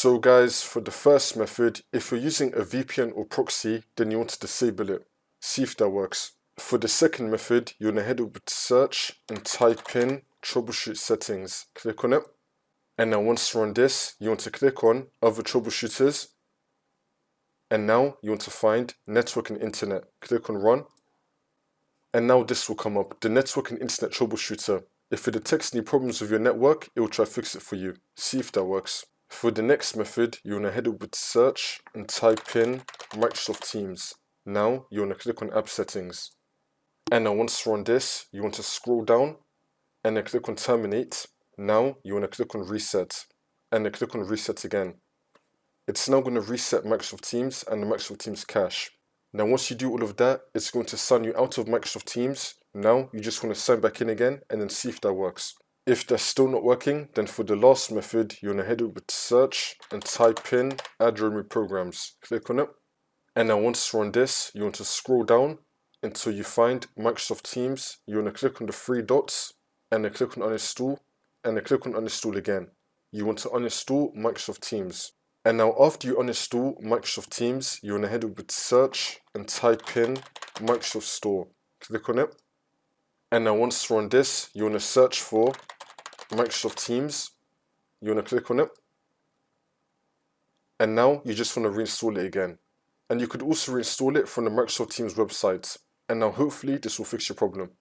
So guys, for the first method, if you're using a VPN or proxy, then you want to disable it. See if that works. For the second method, you want to head over to search and type in troubleshoot settings. Click on it. And now once you're on this, you want to click on other troubleshooters. And now you want to find network and internet. Click on run. And now this will come up, the network and internet troubleshooter. If it detects any problems with your network, it will try to fix it for you. See if that works. For the next method, you want to head over to search and type in Microsoft Teams. Now you want to click on app settings. And now once you're on this, you want to scroll down and then click on terminate. Now you want to click on reset and then click on reset again. It's now going to reset Microsoft Teams and the Microsoft Teams cache. Now once you do all of that, it's going to sign you out of Microsoft Teams. Now you just want to sign back in again and then see if that works. If that's still not working, then for the last method, you want to head over to search and type in add or remove programs. Click on it. And now once you're on this, you want to scroll down until you find Microsoft Teams. You want to click on the three dots and then click on uninstall and then click on uninstall again. You want to uninstall Microsoft Teams. And now after you uninstall Microsoft Teams, you want to head over to search and type in Microsoft Store. Click on it. And now once you're on this, you want to search for Microsoft Teams. You want to click on it. And now you just want to reinstall it again. And you could also reinstall it from the Microsoft Teams website. And now hopefully this will fix your problem.